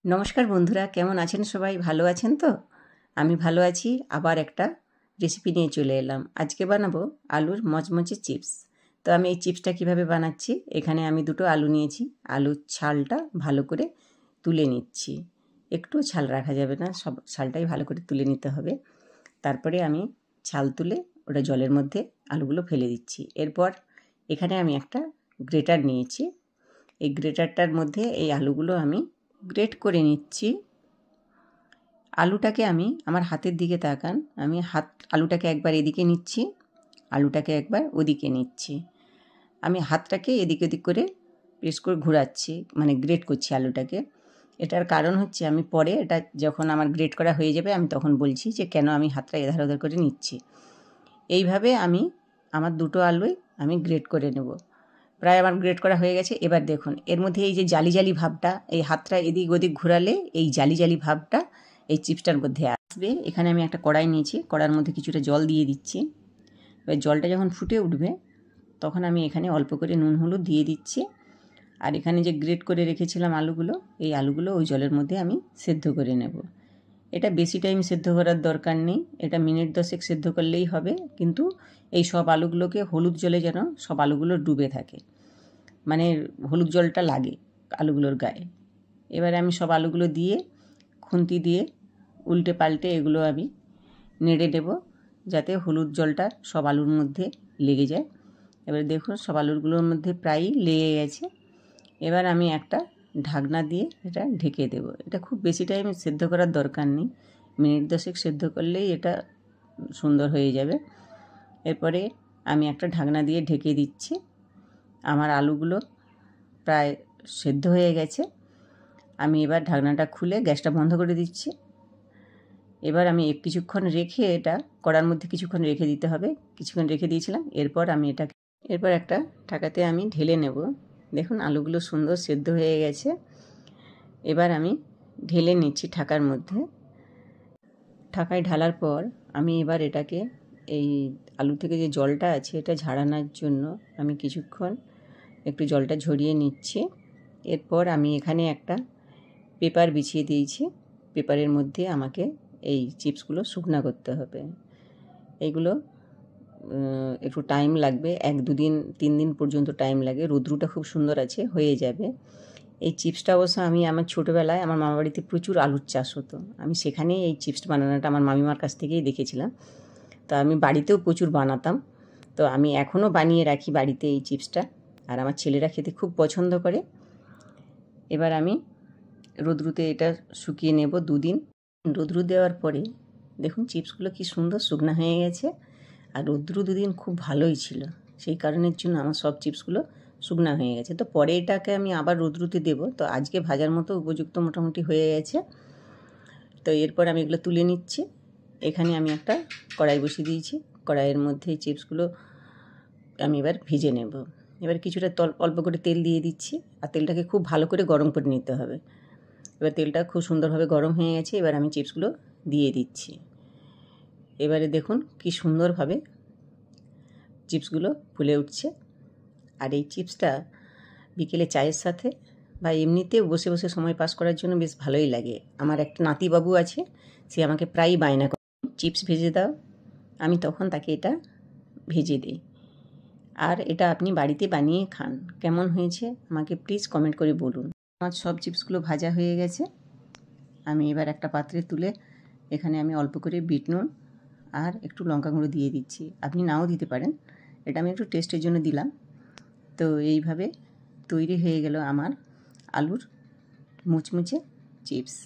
নমস্কার বন্ধুরা, কেমন আছেন সবাই? ভালো আছেন তো? আমি ভালো আছি। আবার একটা রেসিপি নিয়ে চলে এলাম। আজকে বানাবো আলুর মচমচে চিপস। তো আমি এই চিপসটা কিভাবে বানাচ্ছি, এখানে আমি দুটো আলু নিয়েছি। আলুর ছালটা ভালো করে তুলে নিচ্ছি। একটু ছাল রাখা যাবে না, সব ছালটাই ভালো করে তুলে নিতে হবে। তারপরে আমি ছাল তুলে ওটা জলের মধ্যে আলুগুলো ফেলে দিচ্ছি। এরপর এখানে আমি একটা গ্রেটার নিয়েছি। এই গ্রেটারটার মধ্যে এই আলুগুলো আমি গ্রেট করে নিচ্ছি। আলুটাকে আমি আমার হাতের দিকে তাকান, আমি আলুটাকে একবার এদিকে নিচ্ছি, আলুটাকে একবার ওদিকে নিচ্ছি। আমি হাতটাকে এদিক ওদিক করে প্রেস করে ঘোরাচ্ছি, মানে গ্রেট করছি আলুটাকে। এটার কারণ হচ্ছে আমি পরে এটা যখন আমার গ্রেট করা হয়ে যাবে আমি তখন বলছি যে কেন আমি হাতটা এধার ওধার করে নিচ্ছি। এইভাবে আমি আমার দুটো আলুই আমি গ্রেট করে নেব। প্রায় আমার গ্রেট করা হয়ে গেছে। এবার দেখুন এর মধ্যে এই যে জালি জালি ভাবটা, এই হাতটা এদিক ওদিক ঘোরালে এই জালি জালি ভাবটা এই চিপসটার মধ্যে আসবে। এখানে আমি একটা কড়াই নিয়েছি, কড়াইয়ের মধ্যে কিছুটা জল দিয়ে দিচ্ছি। এবার জলটা যখন ফুটে উঠবে তখন আমি এখানে অল্প করে নুন হলুদ দিয়ে দিচ্ছি। আর এখানে যে গ্রেট করে রেখেছিলাম আলুগুলো, এই আলুগুলো ওই জলের মধ্যে আমি সেদ্ধ করে নেব। এটা বেশি টাইম সেদ্ধ করার দরকার নেই, এটা মিনিট 10 সেদ্ধ করলেই হবে। কিন্তু এই সব আলুগুলোকে হলুদ জলে যেন সব আলুগুলো ডুবে থাকে, মানে হলুদ জলটা লাগে আলুগুলোর গায়ে। এবারে আমি সব আলুগুলো দিয়ে খুন্তি দিয়ে উল্টে পাল্টে এগুলো আমি নেড়ে দেব, যাতে হলুদ জলটা সব আলুর মধ্যে লেগে যায়। এবারে দেখুন সব আলুগুলোর মধ্যে প্রায়ই লেগে গেছে। এবার আমি একটা ঢাকনা দিয়ে এটা ঢেকে দেব। এটা খুব বেশি টাইম সেদ্ধ করার দরকার নেই, মিনিট 10 সেদ্ধ করলেই এটা সুন্দর হয়ে যাবে। এরপরে আমি একটা ঢাকনা দিয়ে ঢেকে দিচ্ছি। আমার আলুগুলো প্রায় সেদ্ধ হয়ে গেছে। আমি এবার ঢাকনাটা খুলে গ্যাসটা বন্ধ করে দিচ্ছি। এবার আমি কিছুক্ষণ রেখে এটা কড়ার মধ্যে কিছুক্ষণ রেখে দিতে হবে। কিছুক্ষণ রেখে দিয়েছিলাম। এরপর আমি এরপর একটা ঢাকাতে আমি ঢেলে নেব। দেখুন আলুগুলো সুন্দর সেদ্ধ হয়ে গেছে। এবার আমি ঢেলে নিচ্ছি ঢাকার মধ্যে। ঢাকায় ঢালার পর আমি এবার এটাকে এই আলু থেকে যে জলটা আছে এটা ঝাড়ানোর জন্য আমি কিছুক্ষণ একটু জলটা ঝরিয়ে নিচ্ছি। এরপর আমি এখানে একটা পেপার বিছিয়ে দিয়েছি। পেপারের মধ্যে আমাকে এই চিপসগুলো শুকনো করতে হবে। এইগুলো একটু টাইম লাগবে, 1-2 দিন 3 দিন পর্যন্ত টাইম লাগে। রৌদ্রটা খুব সুন্দর আছে, হয়ে যাবে। এই চিপসটা অবশ্য আমি আমার ছোটোবেলায় আমার মামাবাড়িতে প্রচুর আলুর চাষ হতো, আমি সেখানেই এই চিপস বানানোটা আমার মামিমার কাছ থেকেই দেখেছিলাম। তো আমি বাড়িতেও প্রচুর বানাতাম। তো আমি এখনও বানিয়ে রাখি বাড়িতে এই চিপসটা, আর আমার ছেলেরা খেতে খুব পছন্দ করে। এবার আমি রোদ্রুতে এটা শুকিয়ে নেব 2 দিন। রোদ্রু দেওয়ার পরে দেখুন চিপসগুলো কি সুন্দর শুকনো হয়ে গেছে। আর রোদ্রু 2 দিন খুব ভালোই ছিল, সেই কারণের জন্য আমার সব চিপসগুলো শুকনো হয়ে গেছে। তো পরে এটাকে আমি আবার রোদ্রুতে দেব। তো আজকে ভাজার মতো উপযুক্ত মোটামুটি হয়ে গেছে। তো এরপর আমি এগুলো তুলে নিচ্ছি। এখানে আমি একটা কড়াই বসিয়ে দিয়েছি। কড়াইয়ের মধ্যে এই চিপসগুলো আমি এবার ভেজে নেব। এবার কিছুটা অল্প করে তেল দিয়ে দিচ্ছি, আর তেলটাকে খুব ভালো করে গরম করে নিতে হবে। এবার তেলটা খুব সুন্দরভাবে গরম হয়ে গেছে। এবার আমি চিপসগুলো দিয়ে দিচ্ছি। এবারে দেখুন কি সুন্দরভাবে চিপসগুলো ফুলে উঠছে। আর এই চিপসটা বিকেলে চায়ের সাথে বা এমনিতে বসে বসে সময় পাস করার জন্য বেশ ভালোই লাগে। আমার একটা নাতিবাবু আছে, সে আমাকে প্রায়ই বায়না করে চিপস ভেজে দাও, আমি তখন তাকে এটা ভেজে দিই। আর এটা আপনি বাড়িতে বানিয়ে খান, কেমন হয়েছে আমাকে প্লিজ কমেন্ট করে বলুন। আমার সব চিপসগুলো ভাজা হয়ে গেছে। আমি এবার একটা পাত্রে তুলে এখানে আমি অল্প করে বিট নুন আর একটু লঙ্কা গুঁড়ো দিয়ে দিচ্ছি। আপনি নাও দিতে পারেন, এটা আমি একটু টেস্টের জন্য দিলাম। তো এইভাবে তৈরি হয়ে গেল আমার আলুর মুচমুচে চিপস।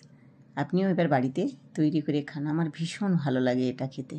আপনিও এবার বাড়িতে তৈরি করে খান, আমার ভীষণ ভালো লাগে এটা খেতে।